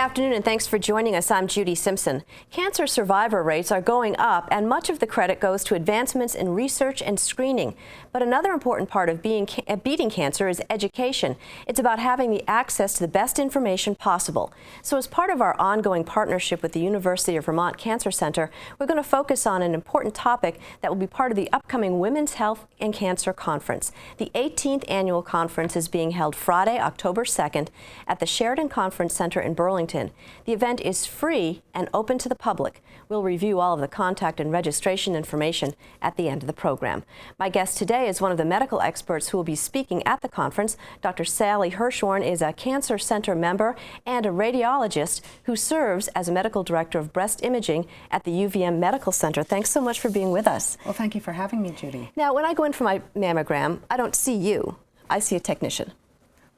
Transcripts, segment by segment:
afternoon and thanks for joining us. I'm Judy Simpson. Cancer survivor rates are going up and much of the credit goes to advancements in research and screening. But another important part of beating cancer is education. It's about having the access to the best information possible. So as part of our ongoing partnership with the University of Vermont Cancer Center, we're going to focus on an important topic that will be part of the upcoming Women's Health and Cancer Conference. The 18th annual conference is being held Friday, October 2nd at the Sheridan Conference Center in Burlington. The event is free and open to the public. We'll review all of the contact and registration information at the end of the program. My guest today is one of the medical experts who will be speaking at the conference. Dr. Sally Hirschhorn is a Cancer Center member and a radiologist who serves as a medical director of breast imaging at the UVM Medical Center. Thanks so much for being with us. Well, thank you for having me, Judy. Now, when I go in for my mammogram, I don't see you. I see a technician.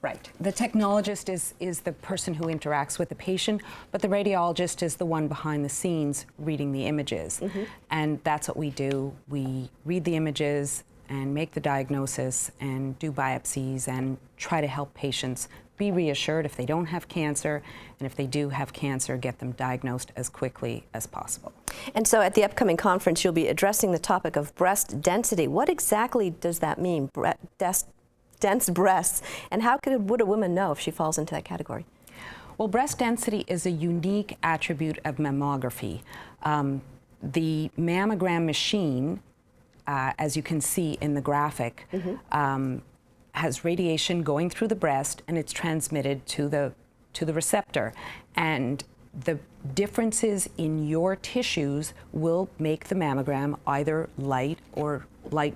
Right. The technologist is the person who interacts with the patient, but the radiologist is the one behind the scenes reading the images. And that's what we do. We read the images and make the diagnosis and do biopsies and try to help patients be reassured if they don't have cancer, and if they do have cancer, get them diagnosed as quickly as possible. And so at the upcoming conference, you'll be addressing the topic of breast density. What exactly does that mean, dense breasts, and how would a woman know if she falls into that category? Well, breast density is a unique attribute of mammography. The mammogram machine, as you can see in the graphic, has radiation going through the breast, and it's transmitted to the receptor. And the differences in your tissues will make the mammogram either light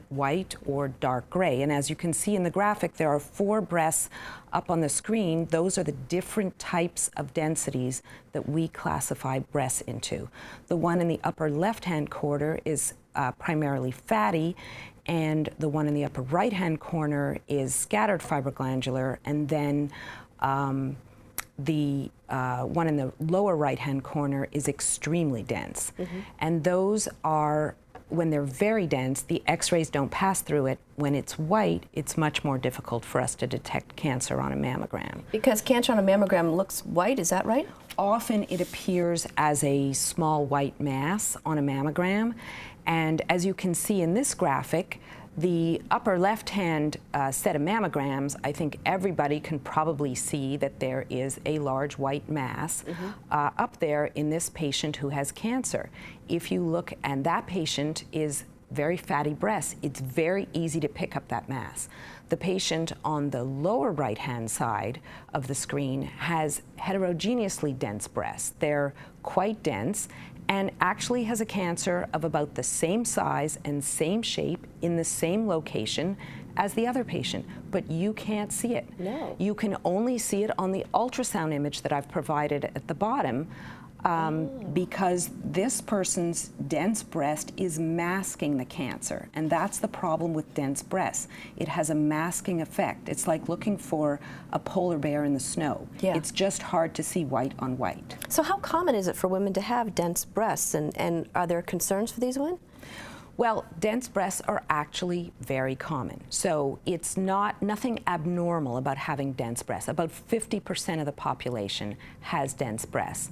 white or dark gray. And as you can see in the graphic, there are 4 breasts up on the screen. Those are the different types of densities that we classify breasts into. The one in the upper left-hand corner is primarily fatty, and the one in the upper right-hand corner is scattered fibroglandular, and then the one in the lower right-hand corner is extremely dense. And those are, when they're very dense, the x-rays don't pass through it. When it's white, it's much more difficult for us to detect cancer on a mammogram. Because cancer on a mammogram looks white, is that right? Often it appears as a small white mass on a mammogram. And as you can see in this graphic, the upper left-hand set of mammograms, I think everybody can probably see that there is a large white mass up there in this patient who has cancer. If you look, and that patient is very fatty breasts, it's very easy to pick up that mass. The patient on the lower right-hand side of the screen has heterogeneously dense breasts. They're quite dense, and actually has a cancer of about the same size and same shape in the same location as the other patient, but you can't see it. No. You can only see it on the ultrasound image that I've provided at the bottom, because this person's dense breast is masking the cancer, and that's the problem with dense breasts. It has a masking effect. It's like looking for a polar bear in the snow. Yeah. It's just hard to see white on white. So how common is it for women to have dense breasts, and are there concerns for these women? Well, dense breasts are actually very common. So it's nothing abnormal about having dense breasts. About 50% of the population has dense breasts.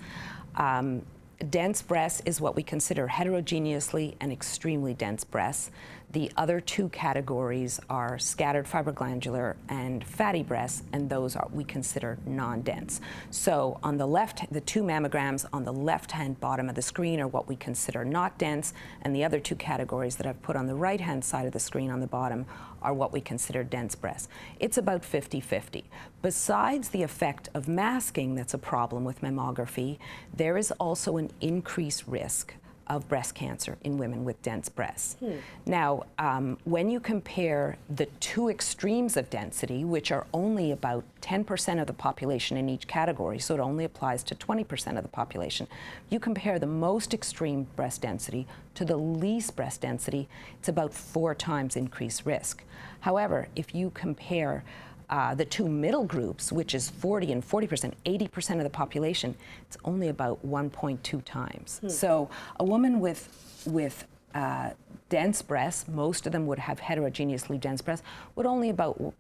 Dense breasts is what we consider heterogeneously and extremely dense breasts. The other 2 categories are scattered fibroglandular and fatty breasts, and those we consider non-dense. So on the left, the 2 mammograms on the left-hand bottom of the screen are what we consider not dense, and the other 2 categories that I've put on the right-hand side of the screen on the bottom are what we consider dense breasts. It's about 50-50. Besides the effect of masking that's a problem with mammography, there is also an increased risk of breast cancer in women with dense breasts. Now, when you compare the 2 extremes of density, which are only about 10% of the population in each category, so it only applies to 20% of the population, you compare the most extreme breast density to the least breast density, it's about 4 times increased risk. However, if you compare the 2 middle groups, which is 40 and 40%, 80% of the population, it's only about 1.2 times. So a woman with dense breasts, most of them would have heterogeneously dense breasts, would only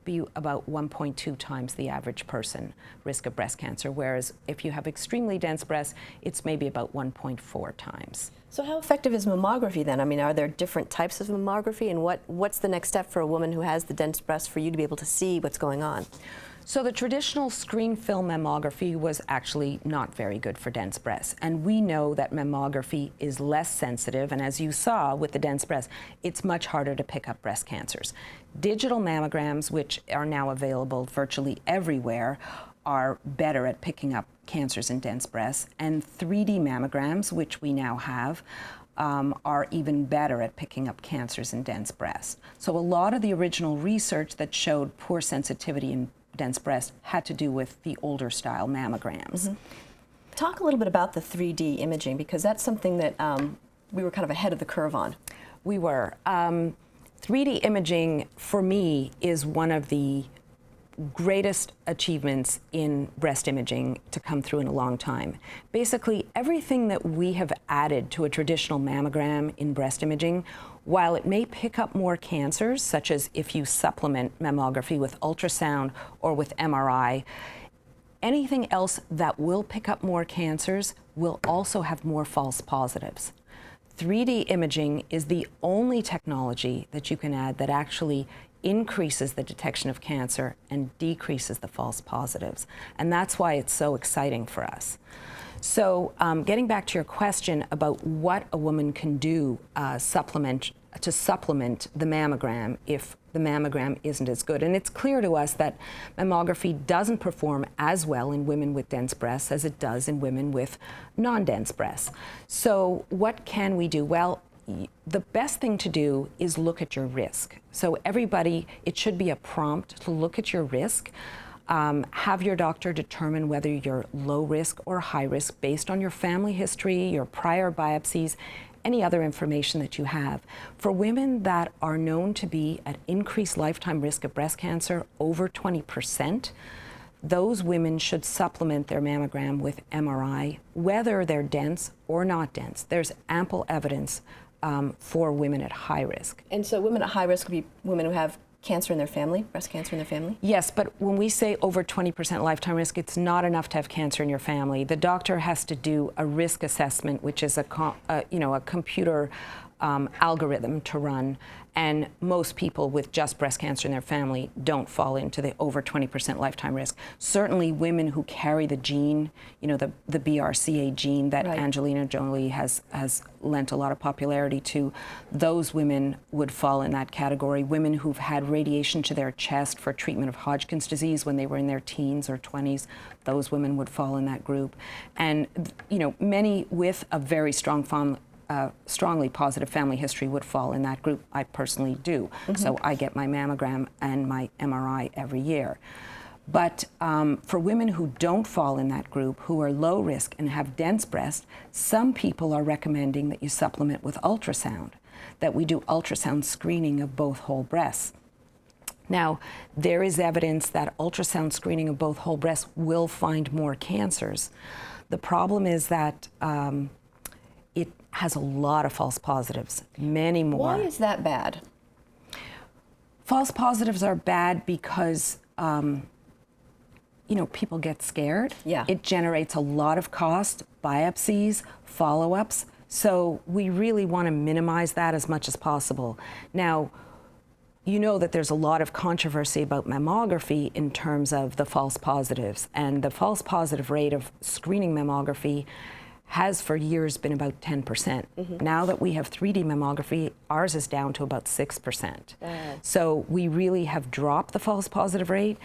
be about 1.2 times the average person risk of breast cancer, whereas if you have extremely dense breasts, it's maybe about 1.4 times. So how effective is mammography then? I mean, are there different types of mammography, and what's the next step for a woman who has the dense breast for you to be able to see what's going on? So the traditional screen film mammography was actually not very good for dense breasts. And we know that mammography is less sensitive, and as you saw with the dense breast, it's much harder to pick up breast cancers. Digital mammograms, which are now available virtually everywhere, are better at picking up cancers in dense breasts, and 3D mammograms, which we now have, are even better at picking up cancers in dense breasts. So a lot of the original research that showed poor sensitivity in dense breast had to do with the older style mammograms. Mm-hmm. Talk a little bit about the 3D imaging, because that's something that we were kind of ahead of the curve on. We were. 3D imaging, for me, is one of the greatest achievements in breast imaging to come through in a long time. Basically, everything that we have added to a traditional mammogram in breast imaging, while it may pick up more cancers, such as if you supplement mammography with ultrasound or with MRI, anything else that will pick up more cancers will also have more false positives. 3D imaging is the only technology that you can add that actually increases the detection of cancer and decreases the false positives. And that's why it's so exciting for us. So getting back to your question about what a woman can do to supplement the mammogram if the mammogram isn't as good. And it's clear to us that mammography doesn't perform as well in women with dense breasts as it does in women with non-dense breasts. So what can we do? Well, the best thing to do is look at your risk. So everybody, it should be a prompt to look at your risk. Have your doctor determine whether you're low risk or high risk based on your family history, your prior biopsies, any other information that you have. For women that are known to be at increased lifetime risk of breast cancer, over 20%, those women should supplement their mammogram with MRI, whether they're dense or not dense. There's ample evidence for women at high risk. And so women at high risk would be women who have cancer in their family, breast cancer in their family? Yes, but when we say over 20% lifetime risk, it's not enough to have cancer in your family. The doctor has to do a risk assessment, which is a computer algorithm to run, and most people with just breast cancer in their family don't fall into the over 20% lifetime risk. Certainly women who carry the gene, the BRCA gene that right. Angelina Jolie has lent a lot of popularity to, those women would fall in that category. Women who've had radiation to their chest for treatment of Hodgkin's disease when they were in their teens or 20s, those women would fall in that group. And many with a very strongly positive family history would fall in that group. I personally do. Mm-hmm. So I get my mammogram and my MRI every year. But for women who don't fall in that group, who are low risk and have dense breast, some people are recommending that you supplement with ultrasound, that we do ultrasound screening of both whole breasts. Now, there is evidence that ultrasound screening of both whole breasts will find more cancers. The problem is that it has a lot of false positives, many more. Why is that bad? False positives are bad because, people get scared. Yeah. It generates a lot of cost, biopsies, follow-ups. So we really want to minimize that as much as possible. Now, you know that there's a lot of controversy about mammography in terms of the false positives. And the false positive rate of screening mammography has for years been about 10%. Mm-hmm. Now that we have 3D mammography, ours is down to about 6%. So we really have dropped the false positive rate,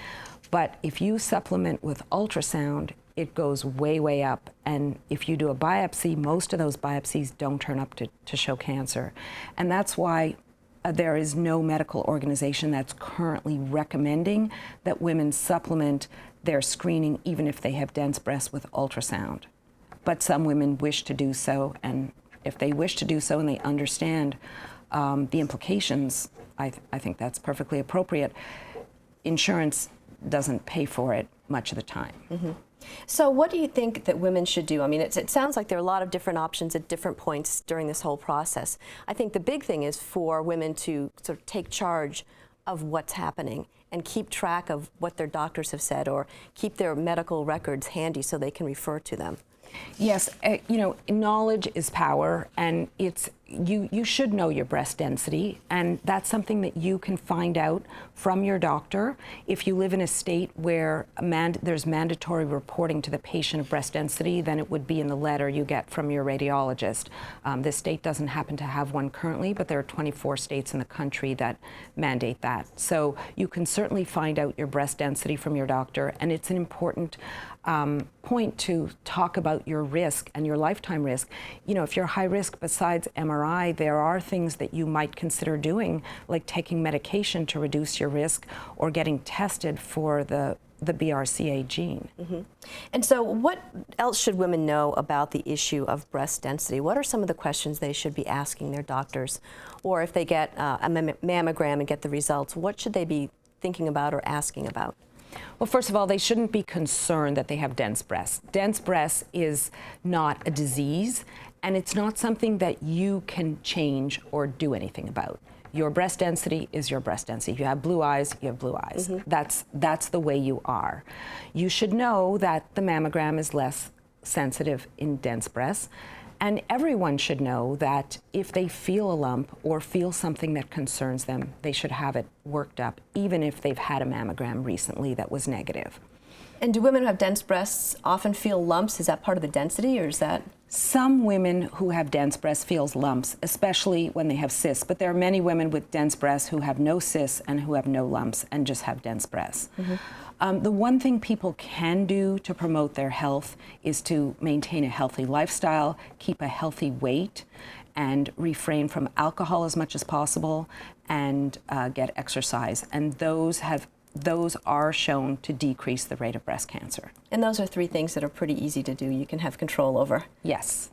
but if you supplement with ultrasound, it goes way, way up. And if you do a biopsy, most of those biopsies don't turn up to show cancer. And that's why there is no medical organization that's currently recommending that women supplement their screening even if they have dense breasts with ultrasound. But some women wish to do so, and if they wish to do so and they understand the implications, I think that's perfectly appropriate. Insurance doesn't pay for it much of the time. Mm-hmm. So what do you think that women should do? I mean, it sounds like there are a lot of different options at different points during this whole process. I think the big thing is for women to sort of take charge of what's happening and keep track of what their doctors have said, or keep their medical records handy so they can refer to them. Yes, you know, knowledge is power, and you should know your breast density, and that's something that you can find out from your doctor. If you live in a state where there's mandatory reporting to the patient of breast density, then it would be in the letter you get from your radiologist. This state doesn't happen to have one currently, but there are 24 states in the country that mandate that. So you can certainly find out your breast density from your doctor, and it's an important point to talk about your risk and your lifetime risk. You know, if you're high risk, besides MRI, there are things that you might consider doing, like taking medication to reduce your risk, or getting tested for the BRCA gene. Mm-hmm. And so what else should women know about the issue of breast density? What are some of the questions they should be asking their doctors? Or if they get a mammogram and get the results, what should they be thinking about or asking about? Well, first of all, they shouldn't be concerned that they have dense breasts. Dense breasts is not a disease, and it's not something that you can change or do anything about. Your breast density is your breast density. If you have blue eyes, you have blue eyes. Mm-hmm. That's the way you are. You should know that the mammogram is less sensitive in dense breasts. And everyone should know that if they feel a lump or feel something that concerns them, they should have it worked up, even if they've had a mammogram recently that was negative. And do women who have dense breasts often feel lumps? Is that part of the density, or is that? Some women who have dense breasts feel lumps, especially when they have cysts, but there are many women with dense breasts who have no cysts and who have no lumps and just have dense breasts. Mm-hmm. The one thing people can do to promote their health is to maintain a healthy lifestyle, keep a healthy weight, and refrain from alcohol as much as possible, and get exercise. And those are shown to decrease the rate of breast cancer. And those are three things that are pretty easy to do, you can have control over. Yes.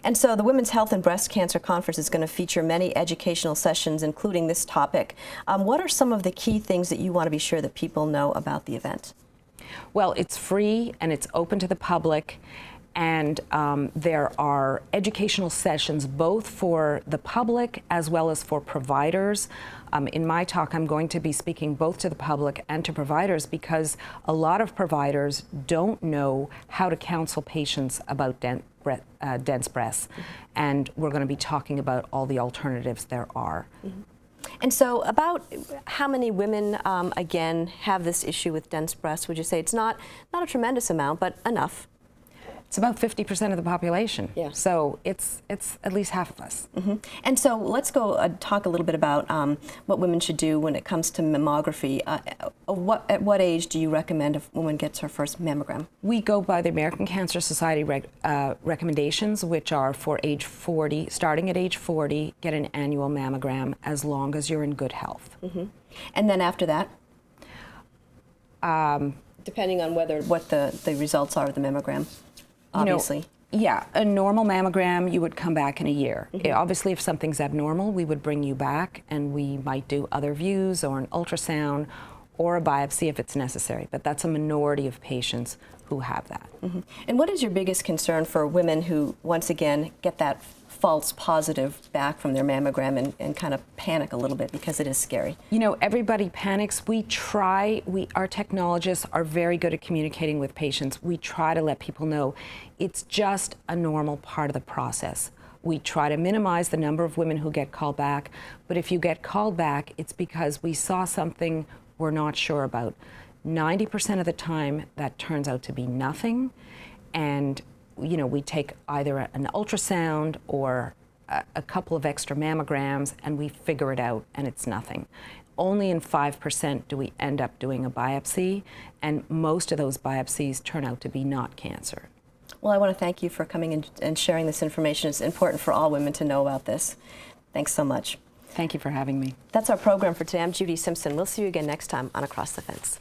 And so the Women's Health and Breast Cancer Conference is going to feature many educational sessions, including this topic. What are some of the key things that you want to be sure that people know about the event? Well, it's free and it's open to the public. And there are educational sessions both for the public as well as for providers. In my talk, I'm going to be speaking both to the public and to providers, because a lot of providers don't know how to counsel patients about dense breasts. Mm-hmm. And we're going to be talking about all the alternatives there are. Mm-hmm. And so about how many women, again, have this issue with dense breasts? Would you say it's not a tremendous amount, but enough? It's about 50% of the population. Yeah. So it's at least half of us. Mm-hmm. And so let's go talk a little bit about what women should do when it comes to mammography. At what age do you recommend a woman gets her first mammogram? We go by the American Cancer Society recommendations, which are for age 40, starting at age 40, get an annual mammogram as long as you're in good health. Mm-hmm. And then after that? Depending on what the results are of the mammogram. Obviously. Yeah, a normal mammogram, you would come back in a year. Mm-hmm. Obviously, if something's abnormal, we would bring you back, and we might do other views or an ultrasound or a biopsy if it's necessary. But that's a minority of patients who have that. Mm-hmm. And what is your biggest concern for women who, once again, get that false positive back from their mammogram and kind of panic a little bit because it is scary? You know, everybody panics. Our technologists are very good at communicating with patients. We try to let people know it's just a normal part of the process. We try to minimize the number of women who get called back, but if you get called back, it's because we saw something we're not sure about. 90% of the time, that turns out to be nothing, and you know, we take either an ultrasound or a couple of extra mammograms, and we figure it out, and it's nothing. Only in 5% do we end up doing a biopsy, and most of those biopsies turn out to be not cancer. Well, I want to thank you for coming and sharing this information. It's important for all women to know about this. Thanks so much. Thank you for having me. That's our program for today. I'm Judy Simpson. We'll see you again next time on Across the Fence.